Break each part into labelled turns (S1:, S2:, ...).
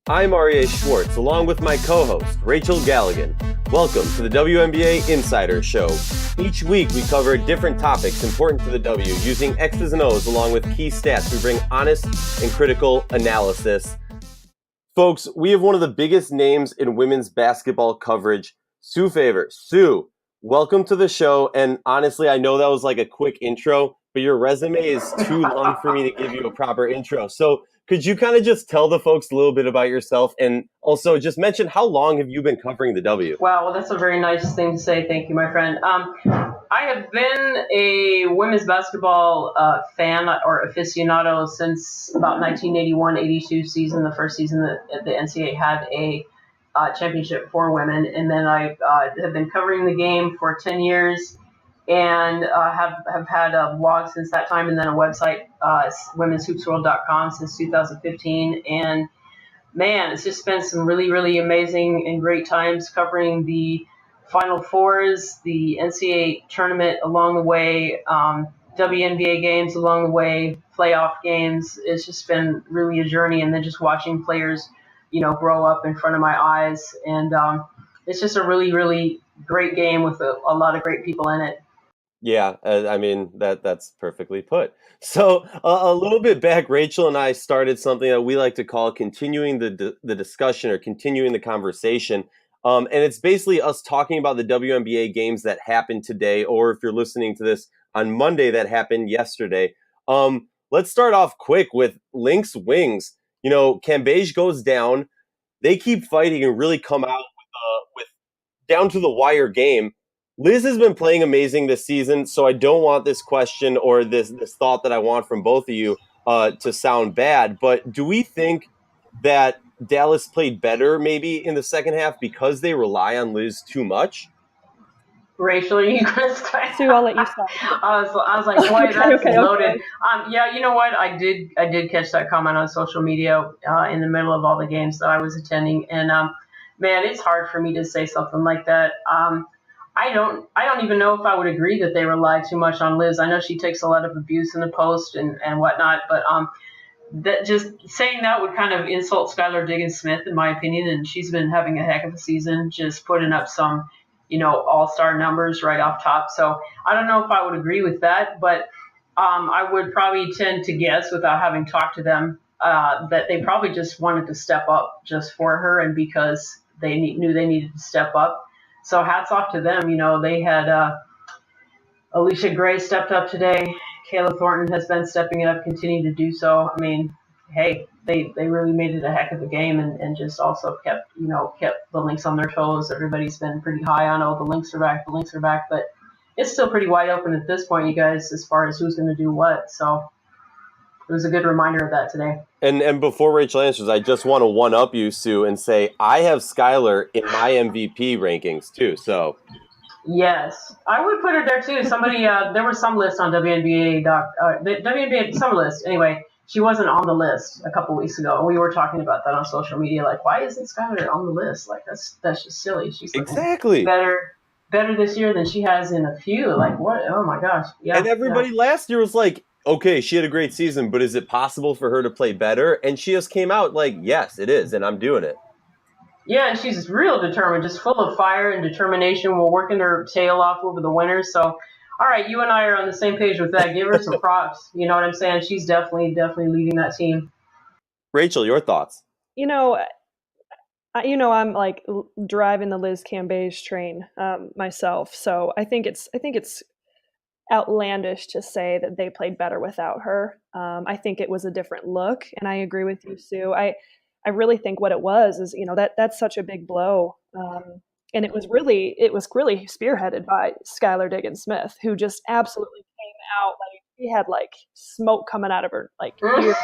S1: I'm Aryeh Schwartz, along with my co-host, Rachel Galligan. Welcome to the WNBA Insider Show. Each week, we cover different topics important to the W, using X's and O's along with key stats to bring honest and critical analysis. Folks, we have one of the biggest names in women's basketball coverage, Sue Favor. Sue, welcome to the show. And honestly, I know that was like a quick intro, but your resume is too long for me to give you a proper intro. So could you kind of just tell the folks a little bit about yourself, and also just mention how long have you been covering the W?
S2: Wow, well, that's a very nice thing to say. Thank you, my friend. I have been a women's basketball fan or aficionado since about 1981-82 season, the first season that the NCAA had a championship for women. And then I have been covering the game for 10 years. And have had a blog since that time, and then a website, womenshoopsworld.com, since 2015. And man, it's just been some really, really amazing and great times covering the Final Fours, the NCAA tournament along the way, WNBA games along the way, playoff games. It's just been really a journey, and then just watching players, grow up in front of my eyes. And it's just a really, really great game with a lot of great people in it.
S1: Yeah, I mean, that's perfectly put. So a little bit back, Rachel and I started something that we like to call continuing the discussion or continuing the conversation. And it's basically us talking about the WNBA games that happened today, or if you're listening to this on Monday, that happened yesterday. Let's start off quick with Lynx Wings. Cambage goes down. They keep fighting and really come out with down to the wire game. Liz has been playing amazing this season, so I don't want this question or this thought that I want from both of you to sound bad. But do we think that Dallas played better maybe in the second half because they rely on Liz too much?
S2: Rachel, are you going to start?
S3: Sue, I'll let you start.
S2: I was like, boy, that's loaded. Yeah, you know what? I did catch that comment on social media in the middle of all the games that I was attending, and man, it's hard for me to say something like that. I don't even know if I would agree that they rely too much on Liz. I know she takes a lot of abuse in the post and whatnot, but that just saying that would kind of insult Skylar Diggins-Smith, in my opinion, and she's been having a heck of a season, just putting up some, all-star numbers right off top. So I don't know if I would agree with that, but I would probably tend to guess, without having talked to them, that they probably just wanted to step up just for her, and because they knew they needed to step up. So hats off to them. They had Alicia Gray stepped up today. Kayla Thornton has been stepping up, continuing to do so. I mean, hey, they really made it a heck of a game, and just also kept the Lynx on their toes. Everybody's been pretty high on, the Lynx are back, but it's still pretty wide open at this point, you guys, as far as who's going to do what. So it was a good reminder of that today.
S1: And before Rachel answers, I just want to one-up you, Sue, and say I have Skylar in my MVP rankings too. So
S2: yes, I would put her there too. Somebody, there was some list on WNBA WNBA summer list. Anyway, she wasn't on the list a couple weeks ago. We were talking about that on social media. Like, why isn't Skylar on the list? Like, that's just silly. She's
S1: exactly
S2: better this year than she has in a few. Like, what? Oh my gosh! Yeah.
S1: And everybody last year was like, okay, she had a great season, but is it possible for her to play better? And she just came out like, yes, it is, and I'm doing it.
S2: Yeah, and she's real determined, just full of fire and determination. We're working her tail off over the winter. So, all right, you and I are on the same page with that. Give her some props. You know what I'm saying? She's definitely leading that team.
S1: Rachel, your thoughts?
S3: I'm like driving the Liz Cambage train myself. So I think it's outlandish to say that they played better without her. I think it was a different look, and I agree with you, Sue. I really think what it was is, that's such a big blow, and it was really spearheaded by Skylar Diggins-Smith, who just absolutely came out like she had like smoke coming out of her like ear.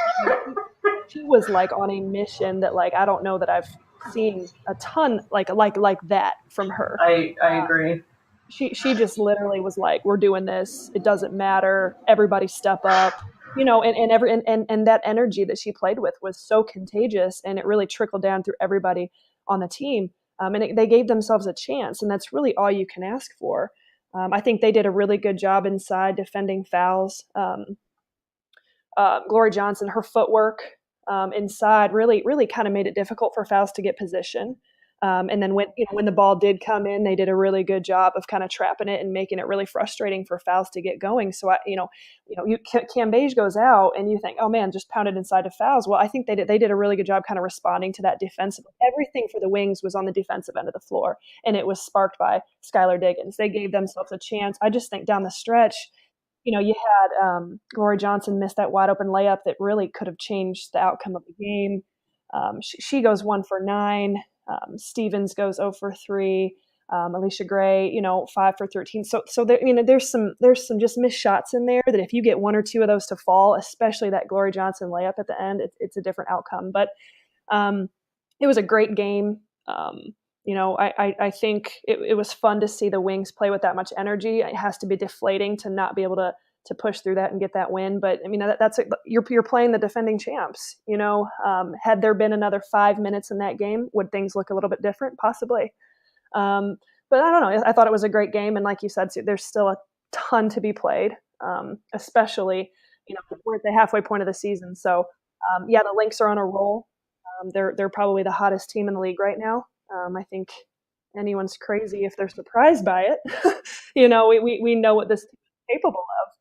S3: She was like on a mission that like I don't know that I've seen a ton like that from her.
S2: I agree.
S3: She just literally was like, we're doing this. It doesn't matter. Everybody step up, and that energy that she played with was so contagious, and it really trickled down through everybody on the team. They gave themselves a chance, and that's really all you can ask for. I think they did a really good job inside defending fouls. Glory Johnson, her footwork inside really kind of made it difficult for Fouls to get position. And then when the ball did come in, they did a really good job of kind of trapping it and making it really frustrating for Fouls to get going. So Cam Beige goes out, and you think, oh man, just pounded inside to Fouls. Well, I think they did a really good job kind of responding to that defensively. Everything for the Wings was on the defensive end of the floor, and it was sparked by Skylar Diggins. They gave themselves a chance. I just think down the stretch, you had Glory Johnson miss that wide open layup that really could have changed the outcome of the game. She goes 1 for 9. Stevens goes 0 for 3. Alicia Gray, 5 for 13. So there, there's some just missed shots in there that if you get 1 or 2 of those to fall, especially that Glory Johnson layup at the end, it's a different outcome. But it was a great game. I think it was fun to see the Wings play with that much energy. It has to be deflating to not be able to push through that and get that win. But that's you're playing the defending champs. Had there been another 5 minutes in that game, would things look a little bit different? Possibly. But I don't know. I thought it was a great game, and like you said, there's still a ton to be played. Especially, we're at the halfway point of the season. So the Lynx are on a roll. They're probably the hottest team in the league right now. I think anyone's crazy if they're surprised by it. We know what this team is capable of.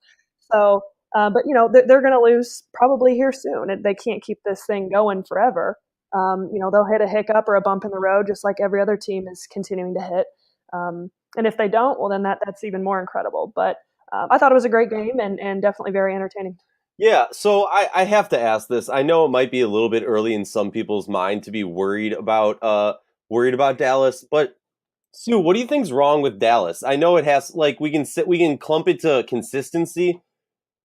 S3: So, but they're going to lose probably here soon. They can't keep this thing going forever. They'll hit a hiccup or a bump in the road, just like every other team is continuing to hit. And if they don't, well, then that's even more incredible. But I thought it was a great game and definitely very entertaining.
S1: Yeah, so I have to ask this. I know it might be a little bit early in some people's mind to be worried about Dallas, but Sue, what do you think's wrong with Dallas? I know it has we can clump it to consistency,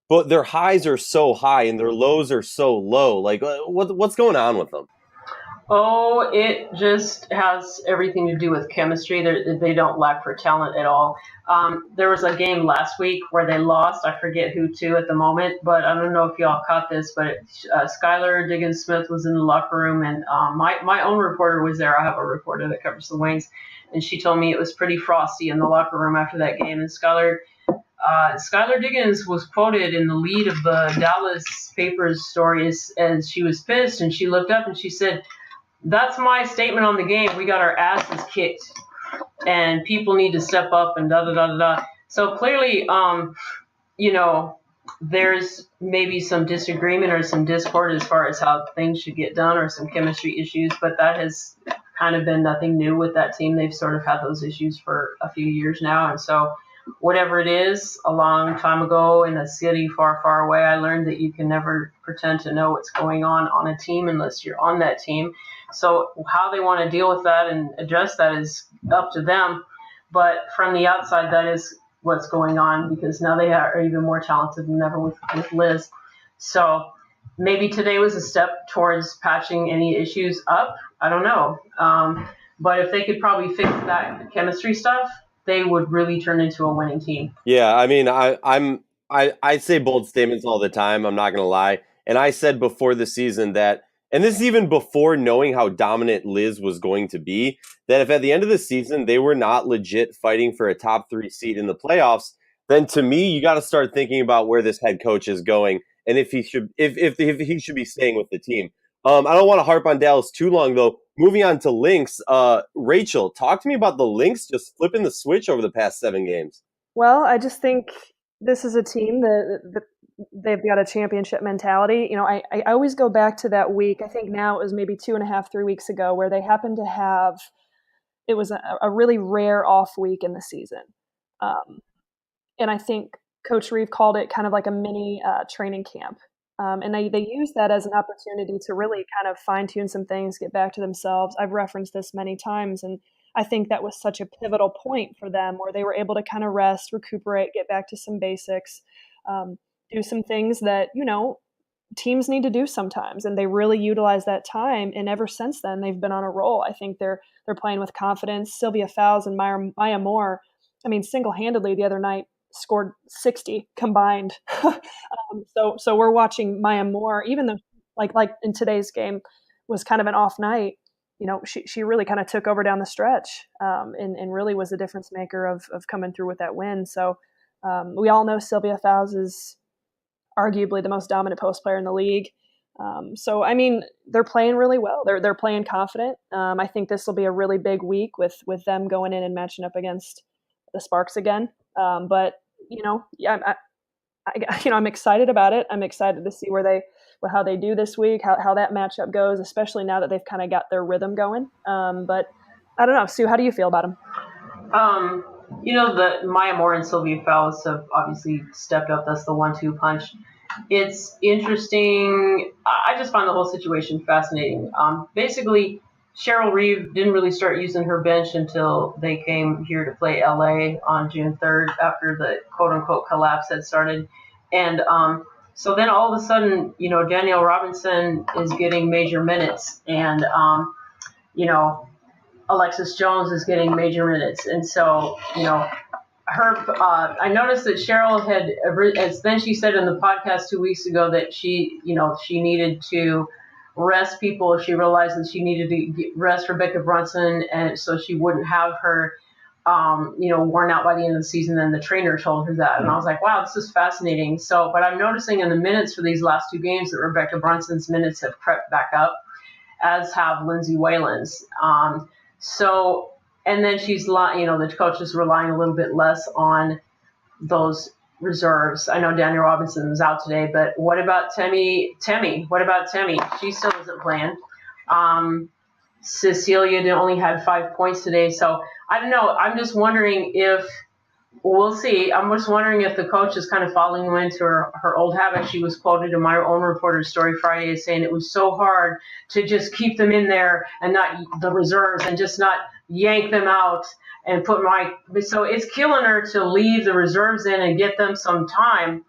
S1: but their highs are so high and their lows are so low. What's going on with them?
S2: Oh, it just has everything to do with chemistry. They don't lack for talent at all. There was a game last week where they lost. I forget who to at the moment, but I don't know if y'all caught this, but Skylar Diggins-Smith was in the locker room, and my own reporter was there. I have a reporter that covers the Wings, and she told me it was pretty frosty in the locker room after that game. And Skylar Diggins was quoted in the lead of the Dallas papers story as she was pissed, and she looked up and she said, "That's my statement on the game. We got our asses kicked, and people need to step up and da da da da da." So clearly, there's maybe some disagreement or some discord as far as how things should get done or some chemistry issues, but that has kind of been nothing new with that team. They've sort of had those issues for a few years now, and so whatever it is, a long time ago in a city far, far away, I learned that you can never pretend to know what's going on a team unless you're on that team. So how they want to deal with that and address that is up to them. But from the outside, that is what's going on because now they are even more talented than ever with Liz. So maybe today was a step towards patching any issues up. I don't know. But if they could probably fix that chemistry stuff, they would really turn into a winning team.
S1: Yeah, I mean, I say bold statements all the time. I'm not going to lie. And I said before the season that, and this is even before knowing how dominant Liz was going to be, that if at the end of the season they were not legit fighting for a top 3 seed in the playoffs, then to me, you got to start thinking about where this head coach is going and if he should be staying with the team. I don't want to harp on Dallas too long, though. Moving on to Lynx, Rachel, talk to me about the Lynx just flipping the switch over the past 7 games.
S3: Well, I just think this is a team that they've got a championship mentality. I always go back to that week. I think now it was maybe 2.5, 3 weeks ago where they happened to have, it was a really rare off week in the season. And I think Coach Reeve called it kind of like a mini training camp. And they use that as an opportunity to really kind of fine-tune some things, get back to themselves. I've referenced this many times, and I think that was such a pivotal point for them where they were able to kind of rest, recuperate, get back to some basics, do some things that, teams need to do sometimes. And they really utilize that time. And ever since then, they've been on a roll. I think they're playing with confidence. Sylvia Fowles and Maya Moore, single-handedly the other night, scored 60 combined. So we're watching Maya Moore, even though like in today's game was kind of an off night, she really kind of took over down the stretch and really was the difference maker of coming through with that win. So we all know Sylvia Fowles is arguably the most dominant post player in the league. So, I mean, they're playing really well. They're playing confident. I think this will be a really big week with them going in and matching up against the Sparks again. But yeah, I'm excited about it. I'm excited to see how they do this week, how that matchup goes, especially now that they've kind of got their rhythm going. But I don't know, Sue, how do you feel about them?
S2: The Maya Moore and Sylvia Fowles have obviously stepped up. That's the 1-2 punch. It's interesting. I just find the whole situation fascinating. Basically, Cheryl Reeve didn't really start using her bench until they came here to play LA on June 3rd after the quote-unquote collapse had started. And so then all of a sudden, Danielle Robinson is getting major minutes, and, Alexis Jones is getting major minutes. And so, I noticed that Cheryl then she said in the podcast 2 weeks ago that she needed to rest people. She realized that she needed to rest Rebecca Brunson, and so she wouldn't have her, worn out by the end of the season. And the trainer told her that. And I was like, wow, this is fascinating. So, but I'm noticing in the minutes for these last 2 games that Rebecca Brunson's minutes have crept back up, as have Lindsay Whalen's. And then the coach is relying a little bit less on those reserves. I know Danielle Robinson was out today, but what about Temi? What about Temi? She still isn't playing. Cecilia only had 5 points today. So I don't know. I'm just wondering we'll see. I'm just wondering if the coach is kind of following into her old habit. She was quoted in my own reporter's story Friday as saying it was so hard to just keep them in there and not the reserves and just not yank them out and so it's killing her to leave the reserves in and get them some time.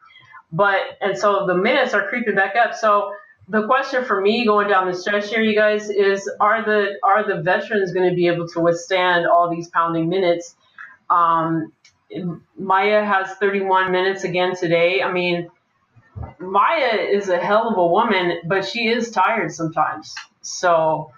S2: And so the minutes are creeping back up. So the question for me going down the stretch here, you guys, is are the veterans going to be able to withstand all these pounding minutes? Maya has 31 minutes again today. I mean, Maya is a hell of a woman, but she is tired sometimes. So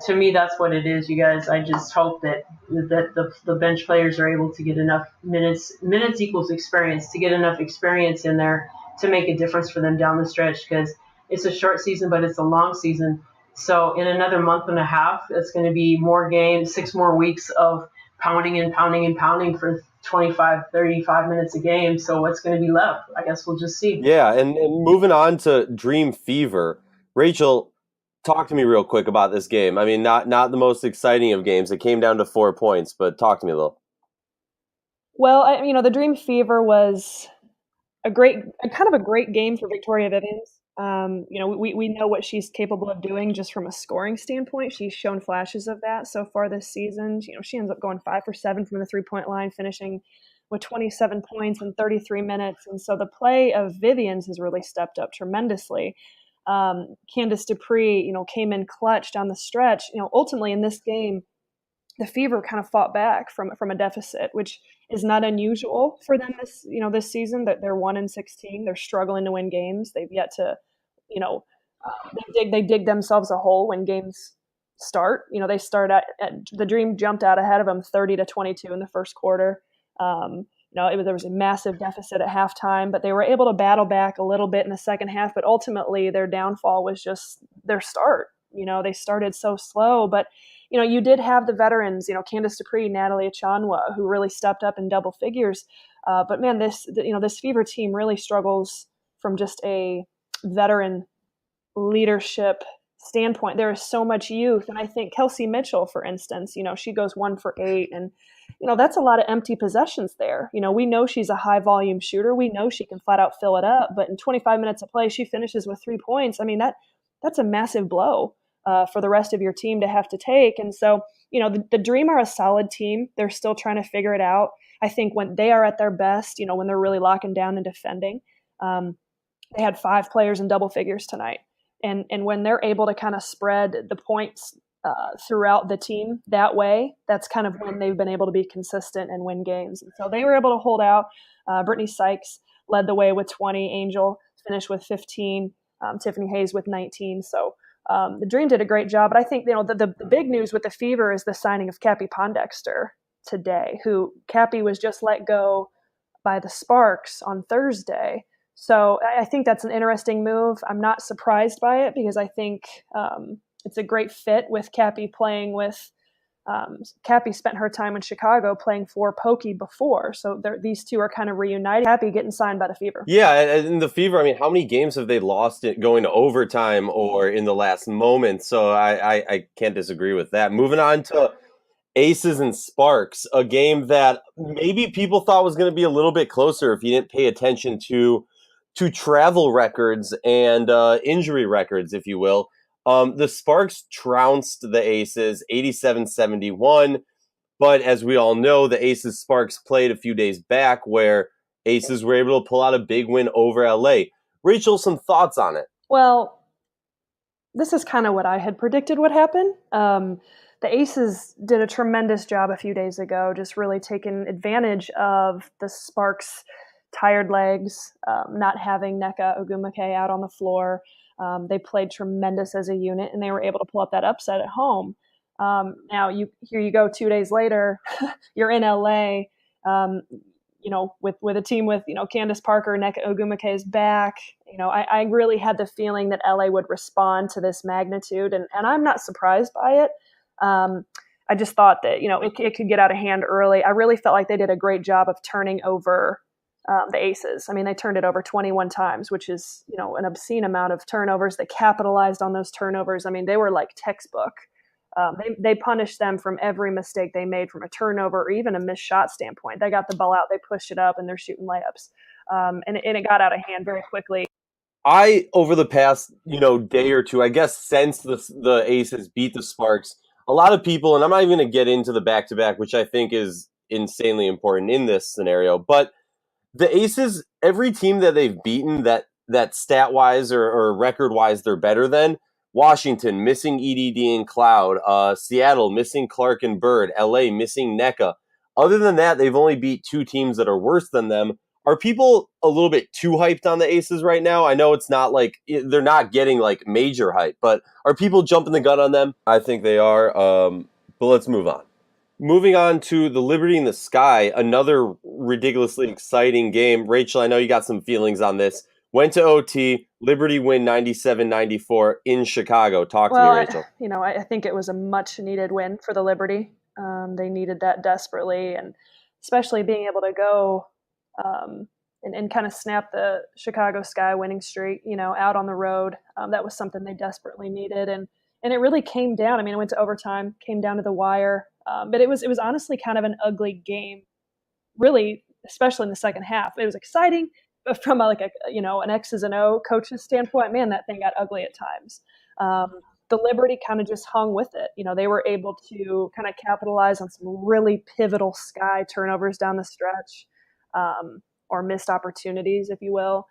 S2: to me, that's what it is, you guys. I just hope that the bench players are able to get enough minutes. Minutes equals experience, to get enough experience in there to make a difference for them down the stretch, because it's a short season, but it's a long season. So in another month and a half, it's going to be more games, 6 more weeks of pounding and pounding and pounding for 25, 35 minutes a game. So what's going to be left? I guess we'll just see.
S1: Yeah, and moving on to Dream Fever, Rachel, talk to me real quick about this game. I mean, not the most exciting of games. It came down to 4 points, but talk to me a little.
S3: Well, the Dream Fever was a great game for Victoria Vivians. We know what she's capable of doing just from a scoring standpoint. She's shown flashes of that so far this season. She ends up going 5 for 7 from the 3-point line, finishing with 27 points in 33 minutes. And so the play of Vivians has really stepped up tremendously. Candice Dupree, came in clutch down the stretch. Ultimately in this game, the Fever kind of fought back from a deficit, which is not unusual for them this season. That they're 1-16. They're struggling to win games. They've yet to, they dig themselves a hole when games start. They start at the Dream jumped out ahead of them 30-22 in the first quarter. There was a massive deficit at halftime, but they were able to battle back a little bit in the second half. But ultimately, their downfall was just their start. They started so slow, but you did have the veterans, Candice Dupree, Natalie Achanwa, who really stepped up in double figures. But man, this Fever team really struggles from just a veteran leadership standpoint. There is so much youth. And I think Kelsey Mitchell, for instance, she goes 1 for 8, and that's a lot of empty possessions there. We know she's a high volume shooter. We know she can flat out fill it up, but in 25 minutes of play, she finishes with 3 points. I mean, that's a massive blow for the rest of your team to have to take. And so, the Dream are a solid team. They're still trying to figure it out. I think when they are at their best, when they're really locking down and defending, they had 5 players in double figures tonight. And when they're able to kind of spread the points throughout the team that way, that's kind of when they've been able to be consistent and win games. And so they were able to hold out. Brittany Sykes led the way with 20. Angel finished with 15. Tiffany Hayes with 19. So the Dream did a great job. But I think the big news with the Fever is the signing of Cappie Pondexter today, who Cappie was just let go by the Sparks on Thursday. So I think that's an interesting move. I'm not surprised by it because I think it's a great fit with Cappie playing with Cappie spent her time in Chicago playing for Pokey before. So these two are kind of reunited. Cappie getting signed by the Fever.
S1: Yeah, and the Fever, I mean, how many games have they lost it going to overtime or in the last moment? So I can't disagree with that. Moving on to Aces and Sparks, a game that maybe people thought was going to be a little bit closer if you didn't pay attention to travel records and injury records, if you will. The Sparks trounced the Aces 87-71, but as we all know, the Aces Sparks played a few days back where Aces were able to pull out a big win over LA. Rachel, some thoughts on it?
S3: Well, this is kind of what I had predicted would happen. The Aces did a tremendous job a few days ago, just really taking advantage of the Sparks' tired legs, not having Nneka Ogwumike out on the floor. They played tremendous as a unit, and they were able to pull up that upset at home. Now, here you go 2 days later, you're in LA, with a team with, Candace Parker, Nneka Ogwumike is back. I really had the feeling that LA would respond to this magnitude, and I'm not surprised by it. I just thought that, it could get out of hand early. I really felt like they did a great job of turning over the Aces. I mean, they turned it over 21 times, which is, an obscene amount of turnovers. They capitalized on those turnovers. I mean, they were like textbook. They punished them from every mistake they made from a turnover or even a missed shot standpoint. They got the ball out, they pushed it up, and they're shooting layups. And it got out of hand very quickly.
S1: Over the past, day or two, I guess since the Aces beat the Sparks, a lot of people, and I'm not even going to get into the back-to-back, which I think is insanely important in this scenario, but the Aces, every team that they've beaten that stat-wise or record-wise they're better than, Washington missing EDD and Cloud, Seattle missing Clark and Bird, LA missing Nneka. Other than that, they've only beat two teams that are worse than them. Are people a little bit too hyped on the Aces right now? I know it's not like they're not getting like major hype, but are people jumping the gun on them? I think they are. But let's move on. Moving on to the Liberty in the Sky, another ridiculously exciting game. Rachel, I know you got some feelings on this. Went to OT, Liberty win 97-94 in Chicago. Talk to me, Rachel.
S3: I think it was a much-needed win for the Liberty. They needed that desperately, and especially being able to go and kind of snap the Chicago Sky winning streak, out on the road. That was something they desperately needed, and it really came down. I mean, it went to overtime, came down to the wire, but it was honestly kind of an ugly game, really, especially in the second half. It was exciting. But from an X's and O coach's standpoint, man, that thing got ugly at times. The Liberty kind of just hung with it. They were able to kind of capitalize on some really pivotal Sky turnovers down the stretch, or missed opportunities, if you will,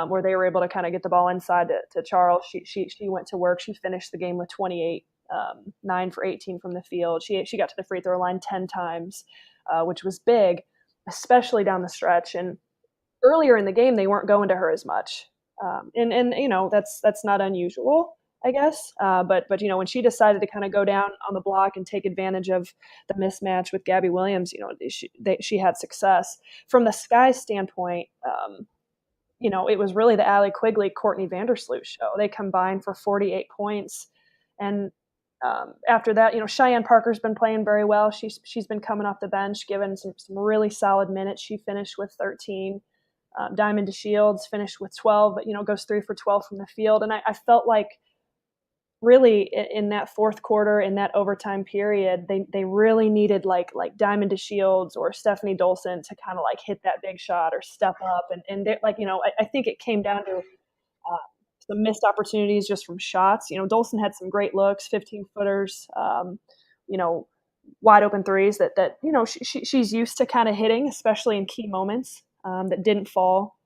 S3: where they were able to kind of get the ball inside to Charles. She went to work. She finished the game with 28, 9 for 18 from the field. She got to the free throw line 10 times, which was big, especially down the stretch. And earlier in the game, they weren't going to her as much. And that's not unusual, I guess. But when she decided to kind of go down on the block and take advantage of the mismatch with Gabby Williams, she had success. From the Sky standpoint, it was really the Allie Quigley, Courtney Vandersloot show. They combined for 48 points. And after that, Cheyenne Parker's been playing very well. She's been coming off the bench, given some really solid minutes. She finished with 13. Diamond DeShields finished with 12, but, goes 3 for 12 from the field. And I felt like really in that fourth quarter, in that overtime period, they really needed like Diamond DeShields or Stephanie Dolson to kind of like hit that big shot or step up. And I think it came down to some missed opportunities just from shots. Dolson had some great looks, 15-footers, wide open threes that she's used to kind of hitting, especially in key moments. That didn't fall.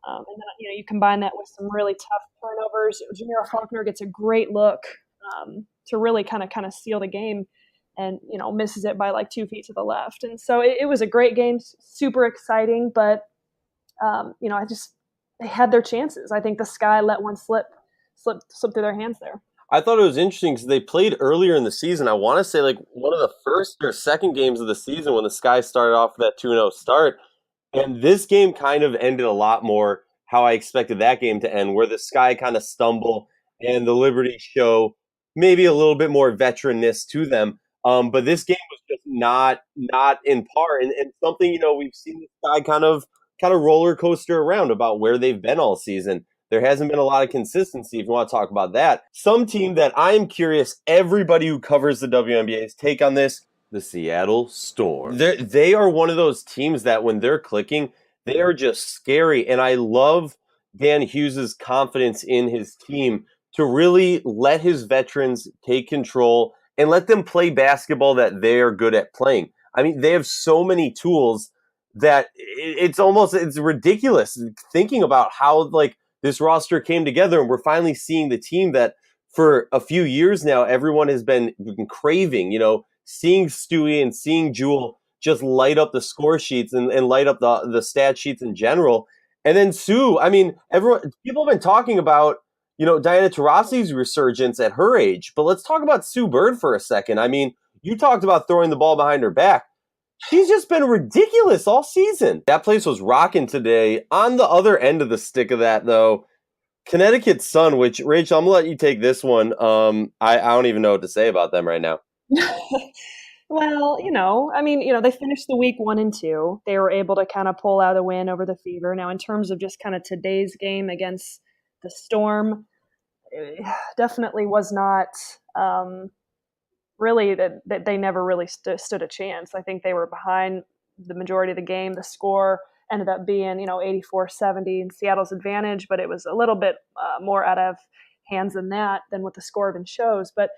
S3: And then, you combine that with some really tough turnovers. Jamira Faulkner gets a great look to really kind of seal the game and, misses it by like 2 feet to the left. And so it was a great game, super exciting, but, they had their chances. I think the Sky let one slip through their hands there.
S1: I thought it was interesting because they played earlier in the season. I want to say like one of the first or second games of the season when the Sky started off with that 2-0 start. And this game kind of ended a lot more how I expected that game to end, where the Sky kind of stumble and the Liberty show maybe a little bit more veteranness to them. But this game was just not in par, and something we've seen the Sky kind of roller coaster around about where they've been all season. There hasn't been a lot of consistency, if you want to talk about that. Some team that I'm curious everybody who covers the WNBA's take on this, the Seattle Storm. They are one of those teams that when they're clicking, they are just scary. And I love Dan Hughes' confidence in his team to really let his veterans take control and let them play basketball that they are good at playing. I mean, they have so many tools that it's ridiculous thinking about how this roster came together, and we're finally seeing the team that for a few years now everyone has been craving, seeing Stewie and seeing Jewel just light up the score sheets and light up the stat sheets in general. And then Sue, I mean, people have been talking about, Diana Taurasi's resurgence at her age, but let's talk about Sue Bird for a second. I mean, you talked about throwing the ball behind her back. She's just been ridiculous all season. That place was rocking today. On the other end of the stick of that, though, Connecticut Sun, which, Rachel, I'm going to let you take this one. I don't even know what to say about them right now.
S3: Well, they finished the week 1-2. They were able to kind of pull out a win over the Fever. Now, in terms of just kind of today's game against the Storm, definitely was not really that they never really stood a chance. I think they were behind the majority of the game. The score ended up being, 84-70 in Seattle's advantage, but it was a little bit more out of hands than what the score even shows. But,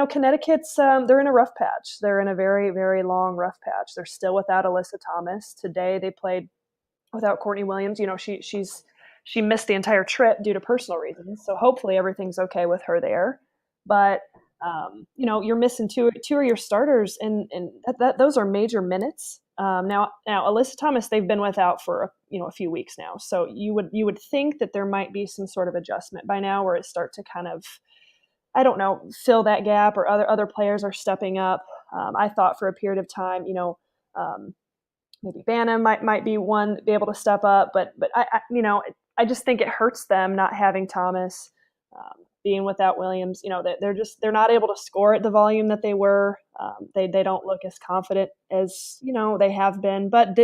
S3: Connecticut's, they're in a rough patch. They're in a very, very long rough patch. They're still without Alyssa Thomas. Today they played without Courtney Williams. She missed the entire trip due to personal reasons. So hopefully everything's okay with her there. But, you're missing two of your starters, and those are major minutes. Now, Alyssa Thomas, they've been without for a few weeks now, so you would think that there might be some sort of adjustment by now, where it start to kind of, I don't know, fill that gap, or other players are stepping up. I thought for a period of time, maybe Bannon might be able to step up, but I just think it hurts them not having Thomas. Being without Williams, they're not able to score at the volume that they were. They don't look as confident as they have been. But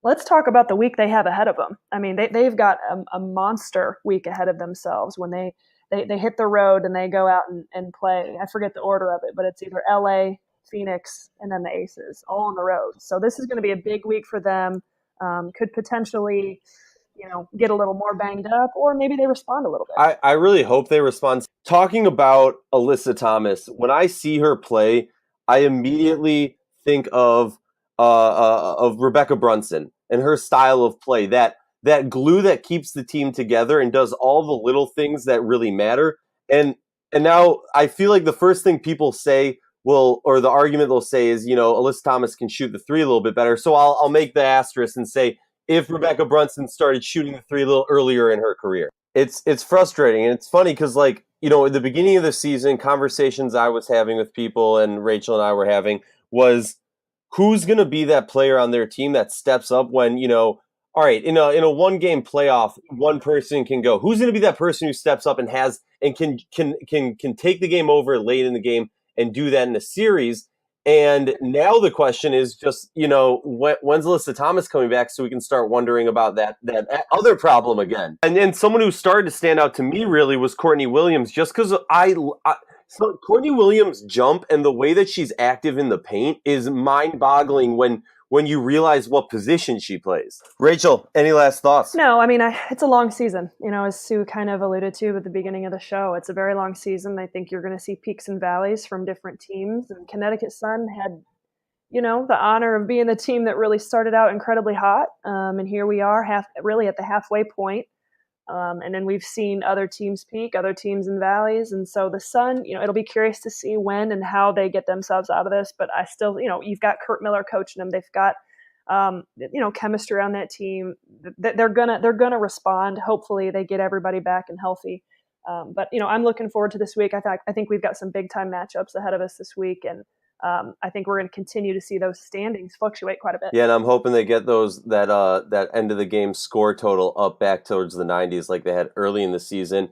S3: let's talk about the week they have ahead of them. I mean, they've got a monster week ahead of themselves when they hit the road and they go out and play. I forget the order of it, but it's either LA, Phoenix, and then the Aces, all on the road. So this is going to be a big week for them. Could potentially get a little more banged up, or maybe they respond a little bit.
S1: I really hope they respond. Talking about Alyssa Thomas, when I see her play, I immediately think of Rebecca Brunson and her style of play. That glue that keeps the team together and does all the little things that really matter. And now I feel like the first thing people say or the argument they'll say is, Alyssa Thomas can shoot the three a little bit better. So I'll make the asterisk and say, if Rebecca Brunson started shooting the three a little earlier in her career. It's frustrating, and it's funny because, at the beginning of the season, conversations I was having with people and Rachel and I were having was, who's going to be that player on their team that steps up when, all right, in a one-game playoff, one person can go. Who's going to be that person who steps up and can take the game over late in the game and do that in a series? And now the question is just, when's Alyssa Thomas coming back so we can start wondering about that other problem again? And then someone who started to stand out to me really was Courtney Williams, just because so Courtney Williams' jump and the way that she's active in the paint is mind-boggling when you realize what position she plays. Rachel, any last thoughts?
S3: No, I mean, it's a long season. As Sue kind of alluded to at the beginning of the show, it's a very long season. I think you're going to see peaks and valleys from different teams. And Connecticut Sun had, the honor of being the team that really started out incredibly hot. And here we are, really at the halfway point. And then we've seen other teams peak, other teams in valleys. And so the Sun, it'll be curious to see when and how they get themselves out of this. But I still, you've got Kurt Miller coaching them. They've got, chemistry on that team. They're gonna respond. Hopefully they get everybody back and healthy. But I'm looking forward to this week. I think we've got some big time matchups ahead of us this week. And I think we're going to continue to see those standings fluctuate quite a bit.
S1: Yeah, and I'm hoping they get that end of the game score total up back towards the 90s like they had early in the season.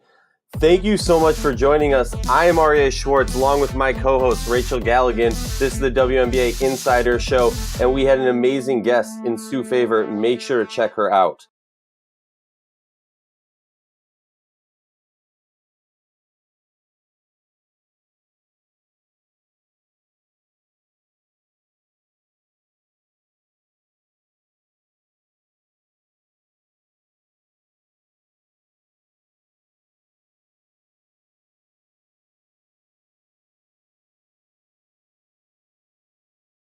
S1: Thank you so much for joining us. I am Aryeh Schwartz, along with my co-host Rachel Galligan. This is the WNBA Insider Show, and we had an amazing guest in Sue Favor. Make sure to check her out.